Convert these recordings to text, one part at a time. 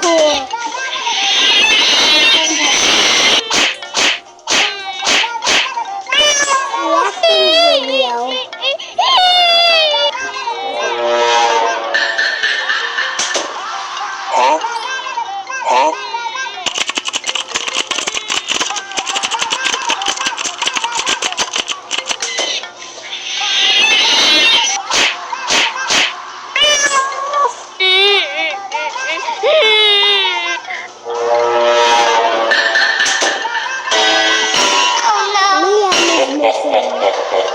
cool. Reacting video. Huh? Huh? Liam is missing. Reacting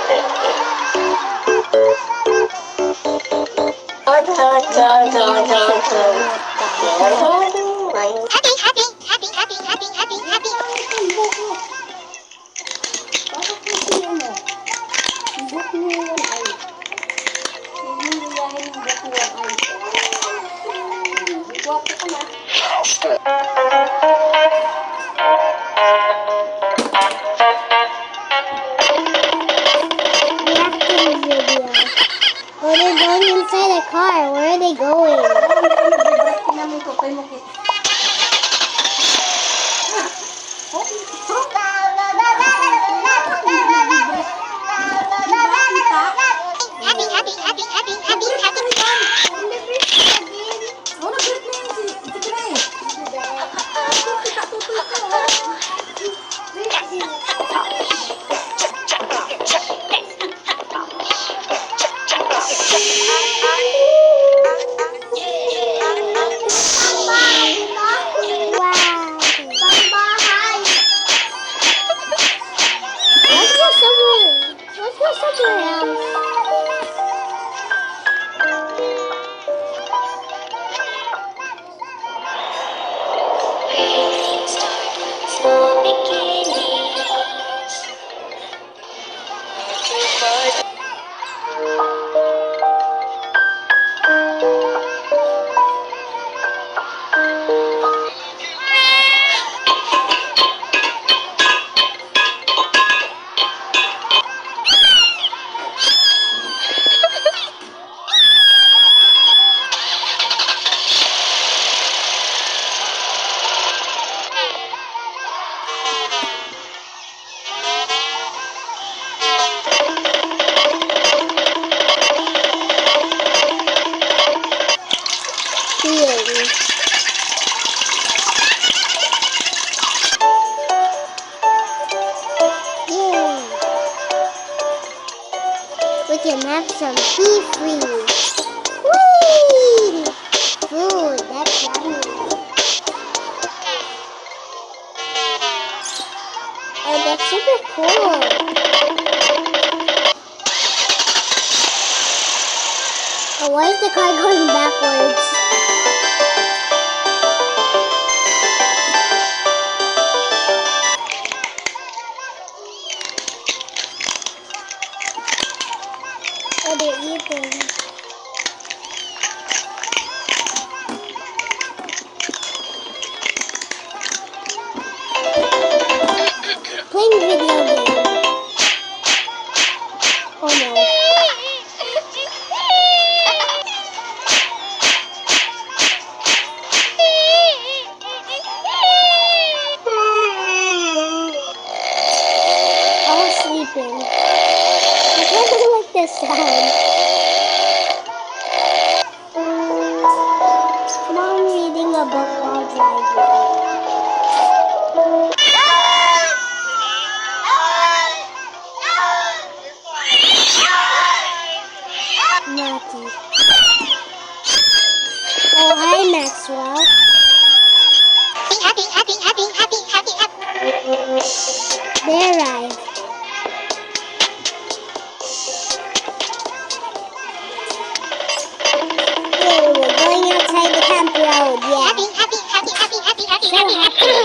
video. Oh, they're going inside a car. Where are they going? Wow. Let's go somewhere else. Theory. Yay. We can have some seafood. Whee! Food, that's yummy. Oh, that's super cool. Oh, why is the car going backwards? Oh, they're eating. Playing video game. Oh no. All sleeping. I kind of like this sound. Come on, reading a book while driving. Naughty. Oh, hi, Maxwell. They arrived. Hey, we're going outside the camp road, yeah. So happy.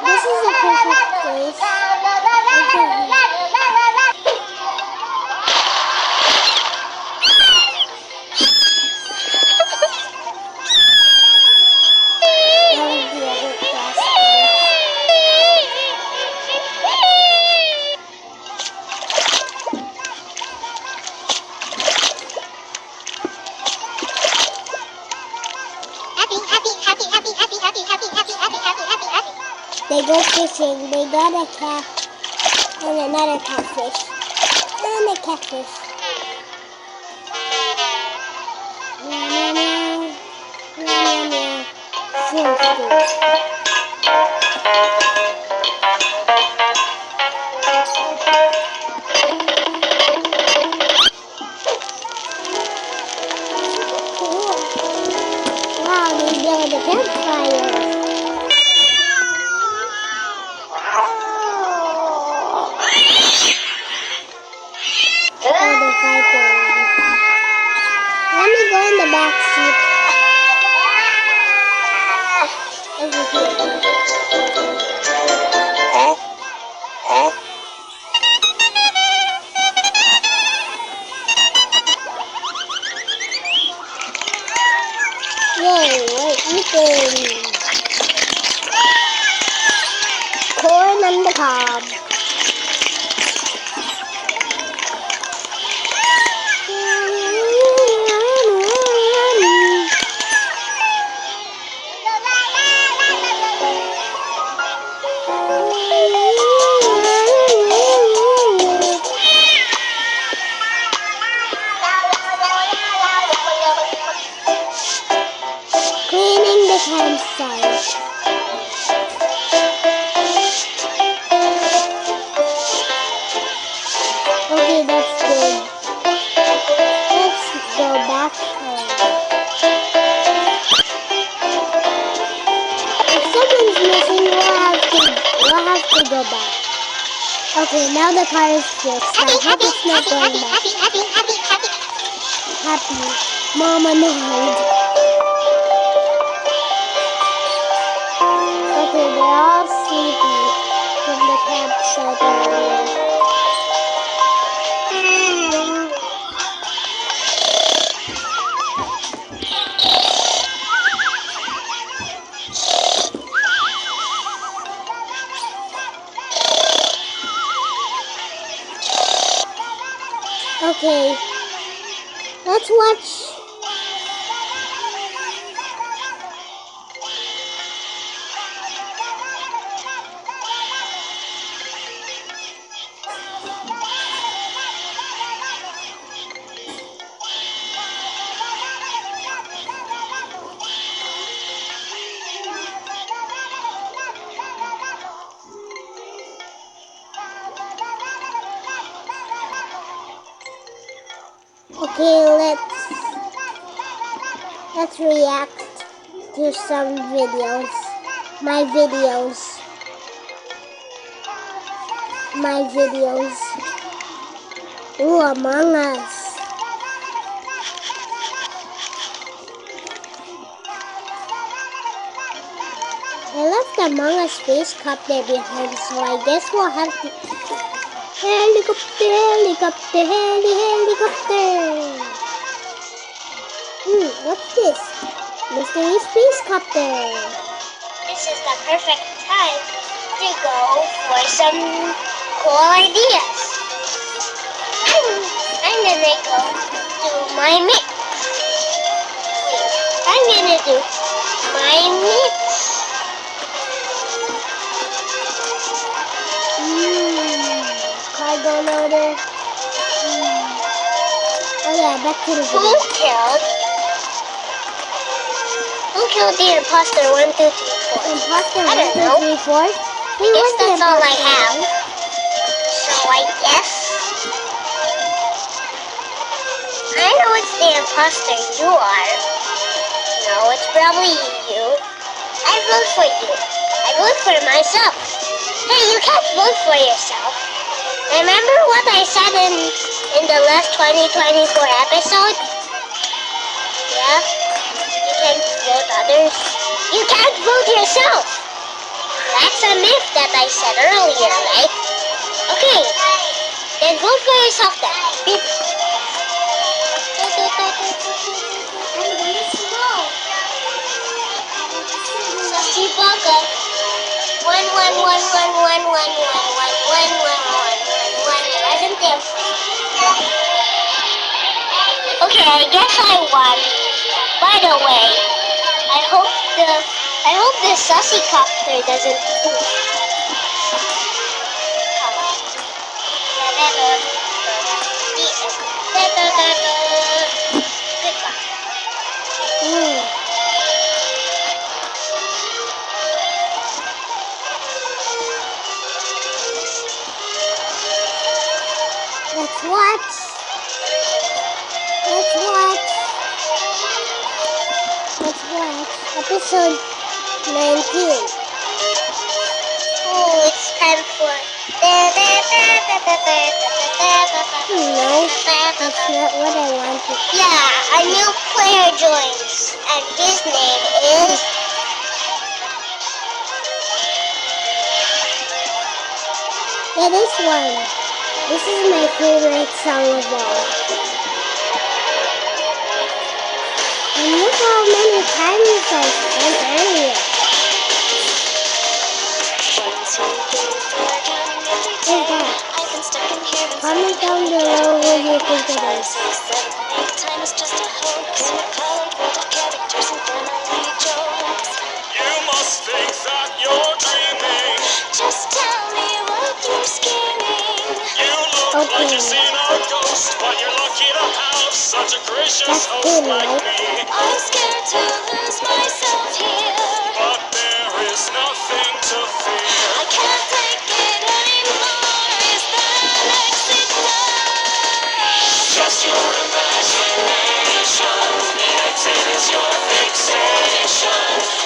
This is a perfect place. Okay. All of the other classmates. They go fishing. They got a cat and another catfish. And a catfish. Meow, meow, meow. Meow, meow, meow. Seems good. Cool. Wow, they built a campfire. Oh, they're fighting. Let me go in the back seat. Over here. Huh? Huh? Yay, we're eating corn on the cob. Cleaning the campsite. Okay, that's good. Let's go back home. If someone's missing, we'll have to go back. Okay, now the car is fixed. I hope it's not going back. Happy. Mom annoyed. Okay, they're all sleepy from the campsite area. Okay, let's watch. Okay, let's react to some videos. My videos. Ooh, Among Us. I left the Among Us space cup there behind, so I guess we'll have to. Helicopter. What's this? Mystery Space Copter. This is the perfect time to go for some cool ideas. I'm gonna go do my mix. Wait, I'm gonna do my mix. Cargo loader. Oh yeah, back to the video. Who killed the imposter 1, 2, 3, 4? Imposter I don't 1, 2, know. 3, 4. We I guess want the that's all I imposter, have. right? So I guess I know that's the imposter you are. No, it's probably you. I vote for you. I vote for myself. Hey, you can't vote for yourself. Remember what I said in the last 2024 episode? Yeah? You can't vote others. You can't vote yourself. That's a myth that I said earlier, right? Okay, then vote for yourself then. Sassy Baka. 11111111111. Wasn't there? Okay, I guess I won. By the way, I hope the sussy copter doesn't poop. Mm. Let's watch. Let's watch. Let's watch episode 19. Oh, it's time for. No, that's not what I wanted. Yeah, a new player joins, and his name is. Yeah, this one. This is my favorite song of all. And look how many times I spent earlier. Who's that? Comment down below who you think it is. You must think that you're dreaming. Just tell me what you're scheming. You look like Okay. you've seen a ghost, but you're lucky to have such a gracious That's host good, like right? me. I'm scared to lose myself here. But there is nothing to fear. I can't take it anymore. Is there an exit door? Just your imagination. The exit is your fixation.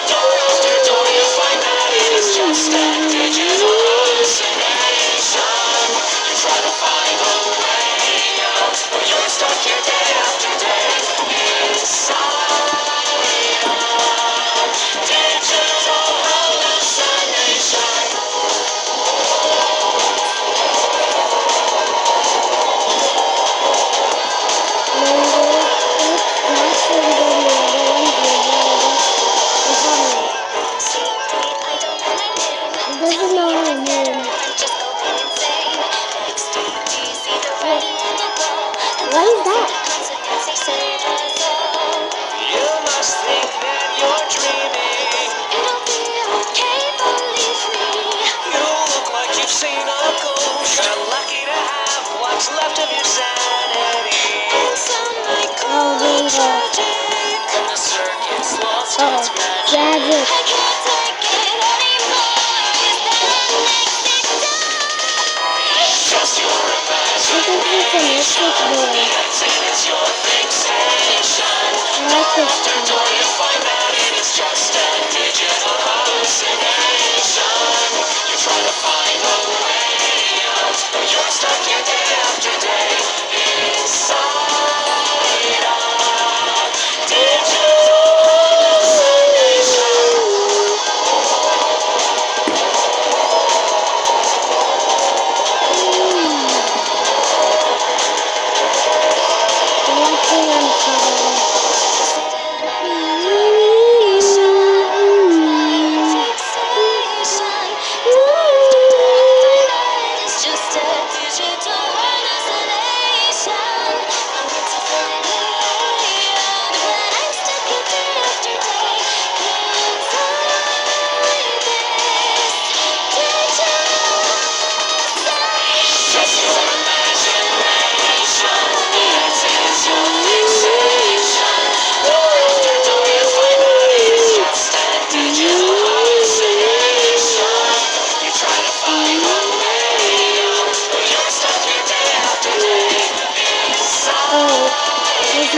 Door after door you find that it is just a digital hallucination. You try to find a way out, but you're stuck here day after day inside a digital hallucination. Doesn't know her name. What is that? You must think that you're dreaming. You look like you've seen a ghost. You're lucky to have what's left of your sanity. Oh, bingo. The circus lost Oh, its magic. magic. Just your I think it's a mystic door. imagination is your fixation. I like this After one. door you find that it is just a digital hallucination. You try to find a way out, but you're stuck here day after day inside a digital hallucination.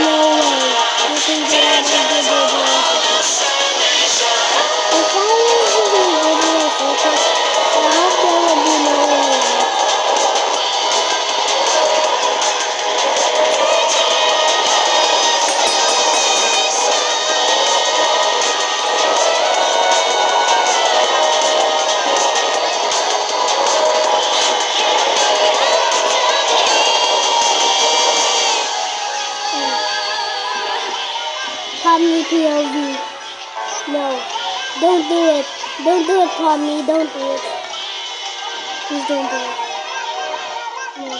no way. You can get out of the video. If I was in the video focus, I hope there would be no way. Pomni POV. No. Don't do it. Don't do it, Pomni. Don't do it. Please don't do it. No.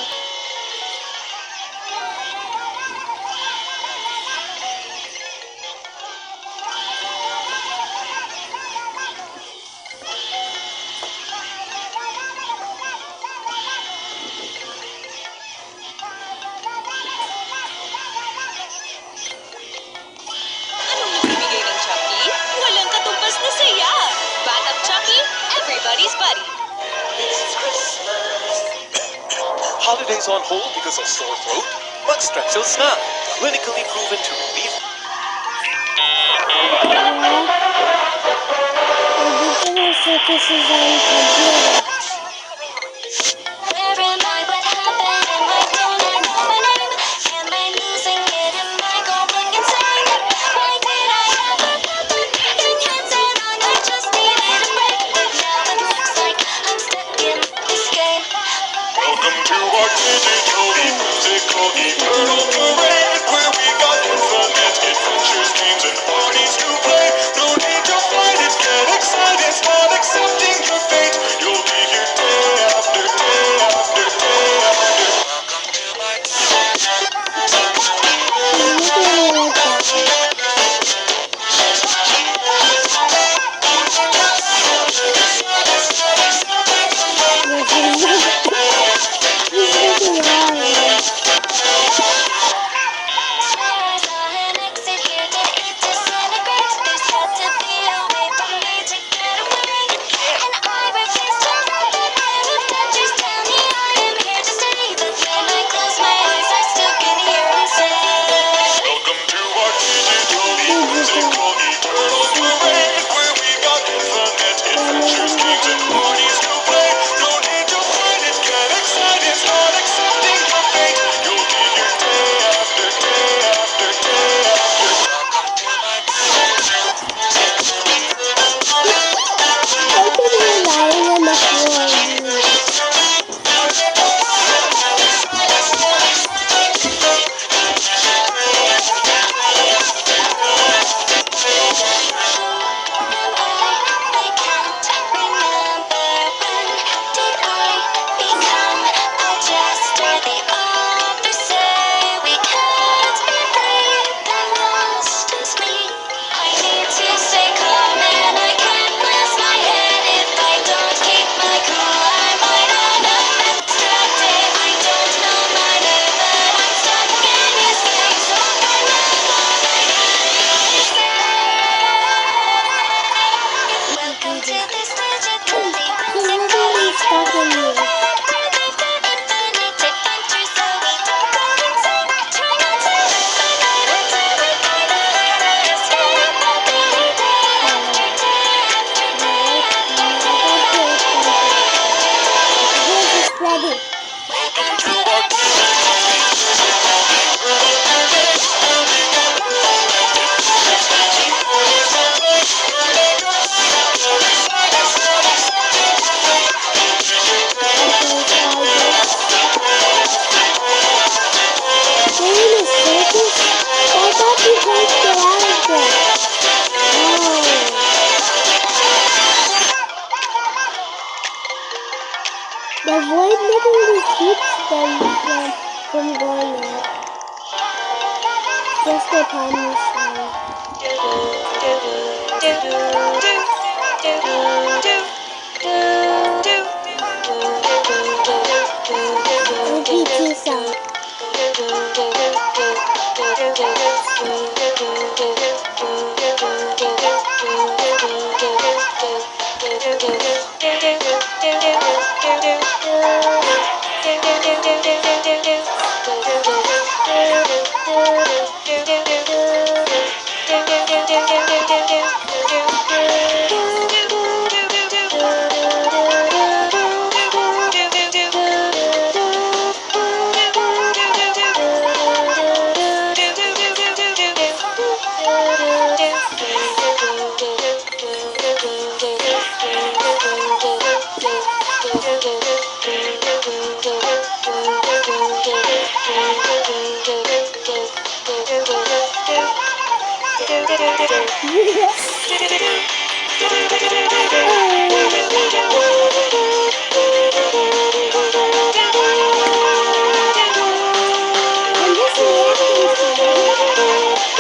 Anong ibibigay ng Chucky? Walang katumbas na saya. Batang Chucky, everybody's buddy. It's Christmas. Holidays on hold because of sore throat? Mug Strepsil Snap, clinically proven to relieve. Original circus is on computer. Where am I? What happened? Am I don't I know my name? Am I losing it? Am I going insane? Why did I ever put the fucking headset on? I just needed a break, but now it looks like I'm stuck in this game. Welcome to our digitally musical eternal parade, where we got infinite adventures, games, and parties to play. No need to fight it, get excited, start accepting your fate. You'll be here day after day after day after. Welcome to my Swear I saw an exit here. Did it disintegrate? There's got to be a way for me to get away. And I refuse to let the pain of touches tell me I am here to stay. But when I close my eyes, I still can hear him say. Welcome to our digitally musical eternal parade, where we got infinite adventures, games, and parties to play. No need to fight it, get excited, start accepting your fate. You'll be here day after day after day after. Welcome to my lying on the floor. I can't remember when did I become a jester. The authors say we can't be free. The lost is me. I need to stay calm and I can't lose my head. If I don't keep my cool, I might end up distracted. I don't know my name, but I'm stuck in this game. So I welcome to this digital He's literally stuck in you. Here's the credit. Doing a circus? I thought you guys get out of there. Oh. The void literally keeps them from going out. Just the Pomni song. MP2 song. I'm just reacting to it.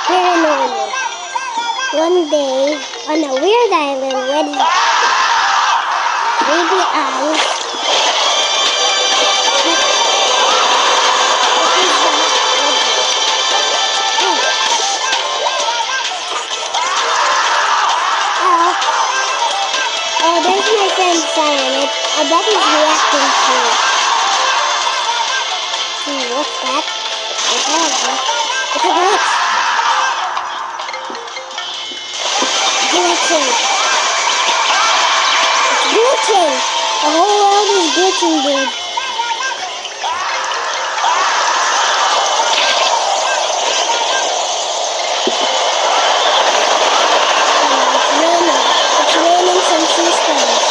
Paranormal. One day, on a weird island with baby eyes. Oh, there's my friend Simon. I bet he's reacting to it. What's that? It's a glitch. Glitching. It's glitching. The whole world is glitching, dude. It's raining some sea stones.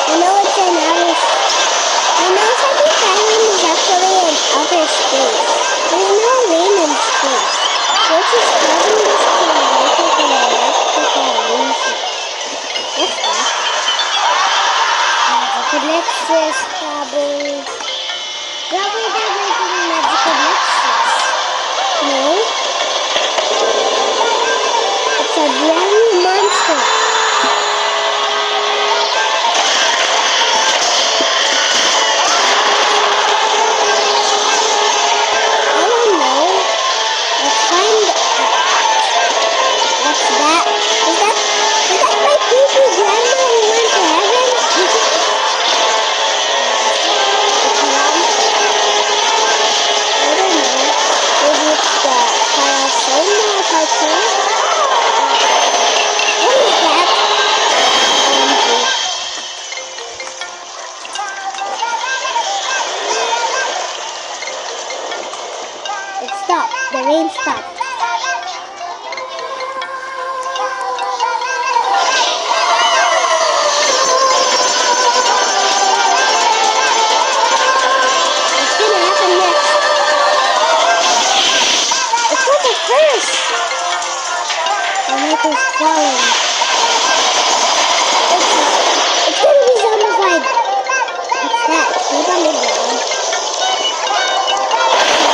You know it's an outer. You know Cypress Island is actually in outer space. There's no rain in space, which is causing this to make it an electrical illusion. What's that? Magical Nexus, probably. Probably they're making a Magical Nexus. No? It's a brand new monster. I don't know. Let's find out. What's that? Is that my baby grandma who went to heaven? I don't know. Maybe it's the Parasoma cartoon? What is that? It stopped. The rain stopped. What's gonna happen next? It's like a curse. The Michael's falling. It's gonna be zombified. What's that? Hold on the ground.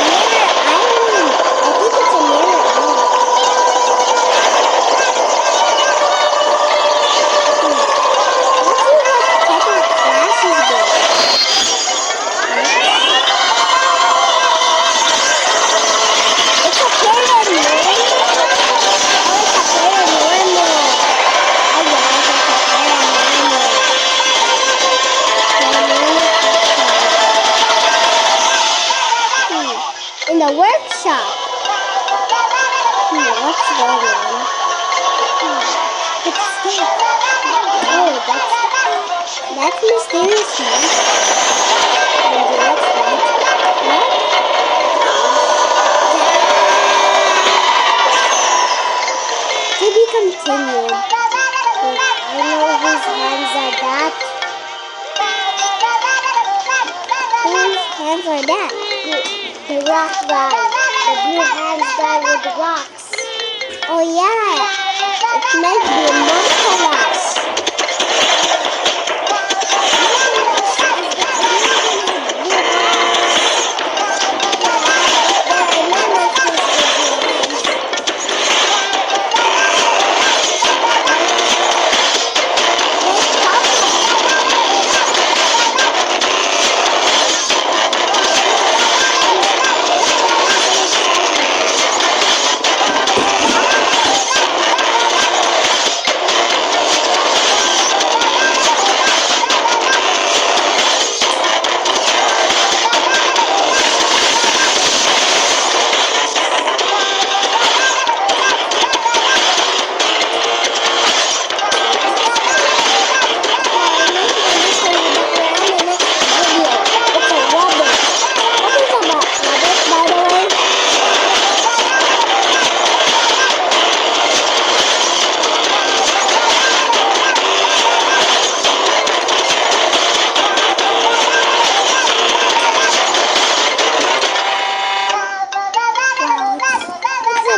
Mirror Island. I think it's a mirror island. Let's see what type of class is this. It's a paranormal. Oh, it's a paranormal. Oh, yes, it's a paranormal. In the workshop. What's going on? It's still. Oh, that's mysterious, man. And what's that? hands are that? The rock guy. The blue hands guy with the rocks. Oh yeah. It might be Monkalas.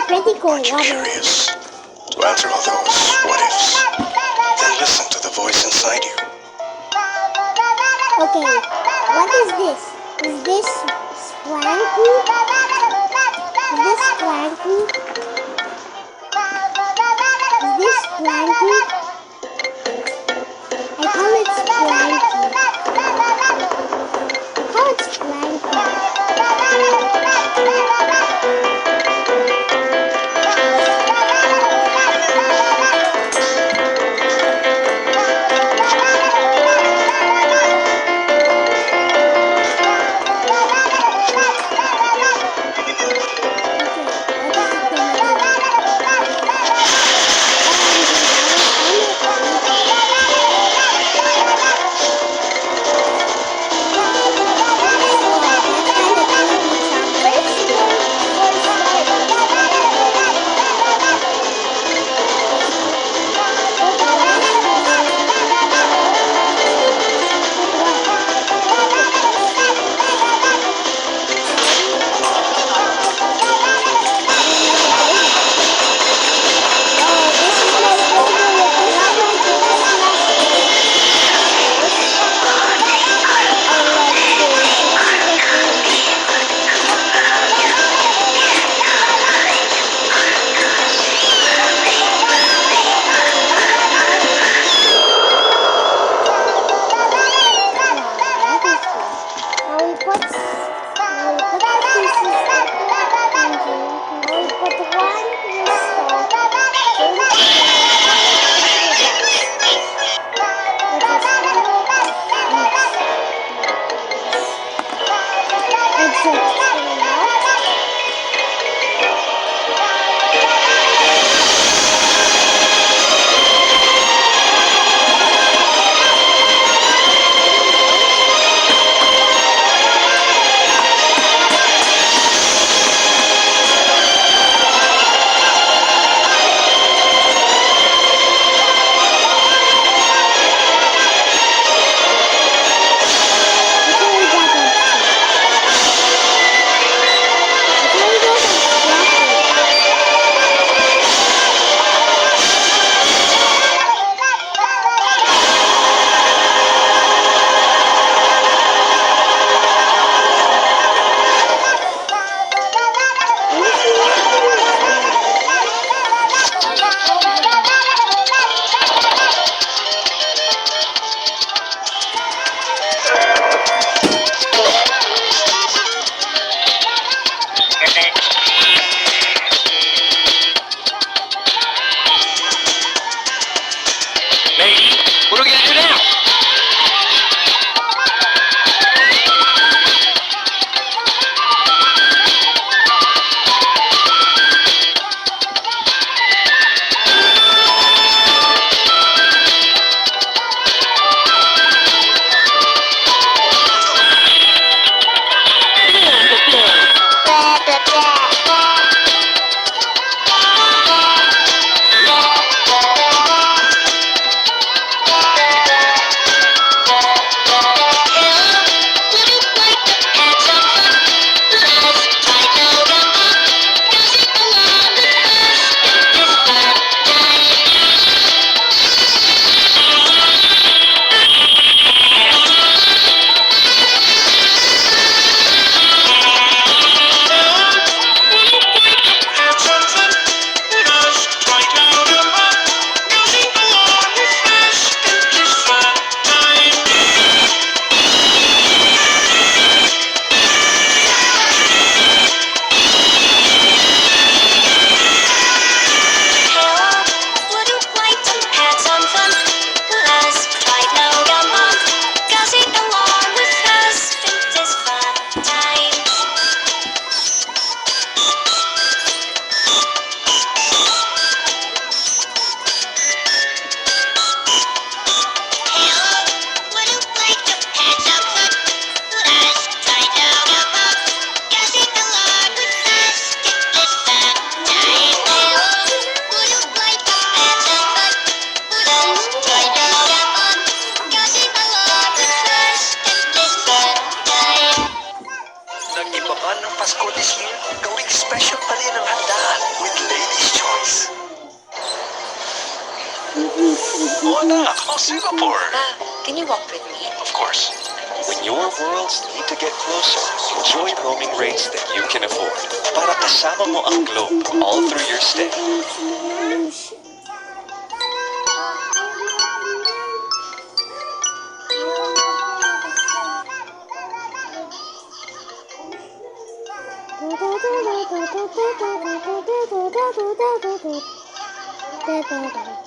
Pretty cool Aren't you water. curious? To answer all those what ifs, then listen to the voice inside you. Okay, what is this? Is this Splanky? Is this Splanky? Is this Splanky? I call it Splanky. I call it Splanky. pa man ng Pasko this year, gawing special pa rin ang handaan with Lady's Choice. Oh, anak, how's Singapore? Pa, can you walk with me? Of course. When your worlds need to get closer, enjoy roaming rates that you can afford. Para kasama mo ang globe all through your stay. Da da da da da da da da da da da da da da da da da.